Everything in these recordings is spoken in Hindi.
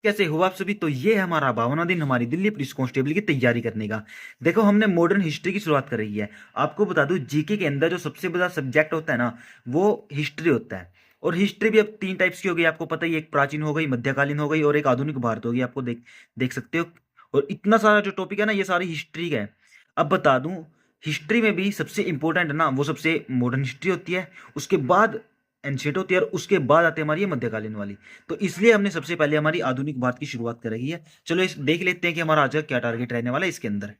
कैसे हो आप सभी। तो ये है हमारा 52वां दिन हमारी दिल्ली पुलिस कांस्टेबल की तैयारी करने का। देखो हमने मॉडर्न हिस्ट्री की शुरुआत कर रही है। आपको बता दूं जीके के अंदर जो सबसे बड़ा सब्जेक्ट होता है ना वो हिस्ट्री होता है। और हिस्ट्री भी अब तीन टाइप्स की हो गई, आपको पता ही है, एक प्राचीन हो गई, मध्यकालीन हो गई और एक आधुनिक भारत हो गई। आपको देख देख सकते हो। और इतना सारा जो टॉपिक है ना ये सारी हिस्ट्री का है। अब बता दूं हिस्ट्री में भी सबसे इंपॉर्टेंट है ना वो सबसे मॉडर्न हिस्ट्री होती है, उसके बाद एंशिएंट होती है और उसके बाद आती है हमारी ये मध्यकालीन वाली। तो इसलिए हमने सबसे पहले हमारी आधुनिक भारत की शुरुआत कर रही है। चलो इस देख लेते हैं कि हमारा आज का क्या टारगेट रहने वाला है इसके अंदर।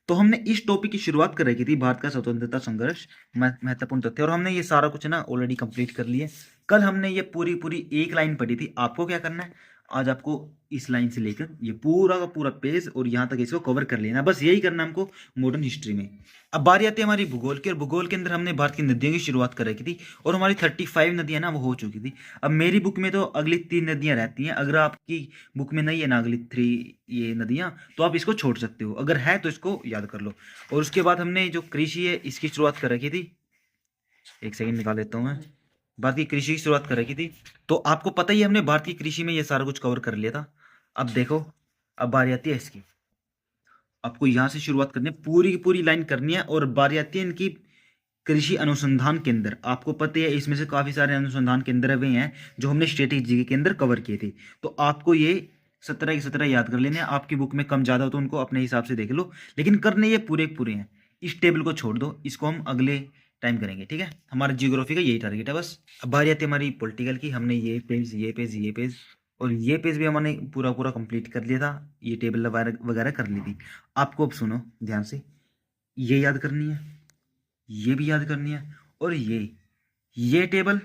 तो हमने इस टॉपिक की शुरुआत कर रखी थी भारत का स्वतंत्रता संघर्ष, महत्वपूर्ण तथ्य, और हमने ये सारा कुछ ना ऑलरेडी कंप्लीट कर लिया। कल हमने ये पूरी पूरी एक लाइन पढ़ी थी। आपको क्या करना है, आज आपको इस लाइन से लेकर ये पूरा का पूरा पेज और यहाँ तक इसको कवर कर लेना, बस यही करना हमको मॉडर्न हिस्ट्री में। अब बारी आती है हमारी भूगोल की, और भूगोल के अंदर हमने भारत की नदियों की शुरुआत कर रखी थी और हमारी 35 नदियां ना वो हो चुकी थी। अब मेरी बुक में तो अगली 3 नदियां रहती हैं, अगर आपकी बुक में नहीं है ना अगली 3 ये नदियां तो आप इसको छोड़ सकते हो, अगर है तो इसको याद कर लो। और उसके बाद हमने जो कृषि है इसकी शुरुआत कर रखी थी। एक सेकंड निकाल लेता हूँ मैं। भारत की कृषि की शुरुआत कर रखी थी। तो आपको पता ही है हमने भारत की कृषि में ये सारा कुछ कवर कर लिया था। अब देखो, अब बारी आती है इसकी। आपको यहां से शुरुआत करनी है, पूरी की पूरी लाइन करनी है। और बारी आती है इनकी कृषि अनुसंधान केंद्र। आपको पता है इसमें से काफी सारे अनुसंधान केंद्र वे हैं जो हमने स्टैटिक जीके के अंदर कवर किए थे। तो आपको ये 17 की 17 याद कर लेने हैं। आपकी बुक में कम ज्यादा हो तो उनको अपने हिसाब से देख लो, लेकिन करने ये पूरे पूरे हैं। इस टेबल को छोड़ दो, इसको हम अगले टाइम करेंगे, ठीक है। हमारा जियोग्राफी का यही टारगेट है बस। अब बारी आती है हमारी पॉलिटिकल की। हमने ये पेज ये पेज ये पेज और ये पेज भी हमने पूरा पूरा कंप्लीट कर लिया था। ये टेबल वगैरह वगैरह कर ली थी। आपको अब सुनो ध्यान से, ये याद करनी है, ये भी याद करनी है, और ये टेबल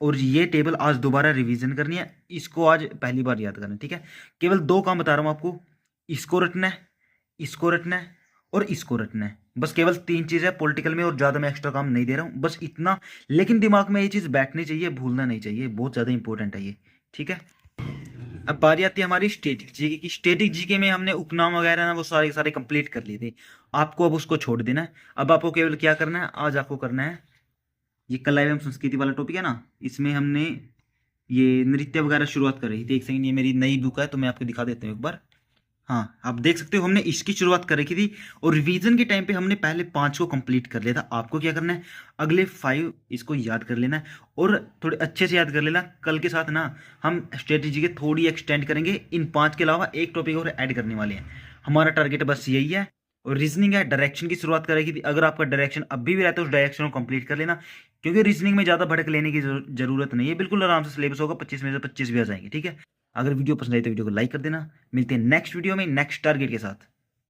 और ये टेबल आज दोबारा रिवीजन करनी है। इसको आज पहली बार याद करना है, ठीक है। केवल 2 काम बता रहा हूं आपको, इसको रटना है, इसको रटना है और इसको रटना है। बस केवल 3 चीजें पॉलिटिकल में, और ज्यादा मैं एक्स्ट्रा काम नहीं दे रहा हूं, बस इतना। लेकिन दिमाग में ये चीज बैठनी चाहिए, भूलना नहीं चाहिए, बहुत ज्यादा इंपॉर्टेंट है ये, ठीक है। अब बारी आती है हमारी स्टैटिक जीके की। स्टैटिक जीके में हमने उपनाम वगैरह ना वो सारे सारे कंप्लीट कर लिए थे। आपको अब उसको छोड़ देना है। अब आपको केवल क्या करना है, आज आपको करना है ये कला एवं संस्कृति वाला टॉपिक है ना, इसमें हमने ये नृत्य वगैरह शुरुआत कर रही थी। एक सेकंड, ये मेरी नई बुक है तो मैं आपको दिखा देता हूँ एक बार। हाँ आप देख सकते हो हमने इसकी शुरुआत कर रखी थी, और रिवीजन के टाइम पे हमने पहले 5 को कंप्लीट कर लिया था। आपको क्या करना है, अगले 5 इसको याद कर लेना है और थोड़े अच्छे से याद कर लेना। कल के साथ ना हम स्ट्रेटेजी के थोड़ी एक्सटेंड करेंगे, इन 5 के अलावा एक टॉपिक और ऐड करने वाले हैं। हमारा टारगेट बस यही है। और रीजनिंग है, डायरेक्शन की शुरुआत करेगी थी। अगर आपका डायरेक्शन अभी भी रहता है उस डायरेक्शन को कंप्लीट कर लेना, क्योंकि रीजनिंग में ज्यादा भड़क लेने की जरूरत नहीं है, बिल्कुल आराम से सिलेबस होगा, 25 में से 25 भी आ जाएंगे, ठीक है। अगर वीडियो पसंद आई तो वीडियो को लाइक कर देना। मिलते हैं नेक्स्ट वीडियो में नेक्स्ट टारगेट के साथ।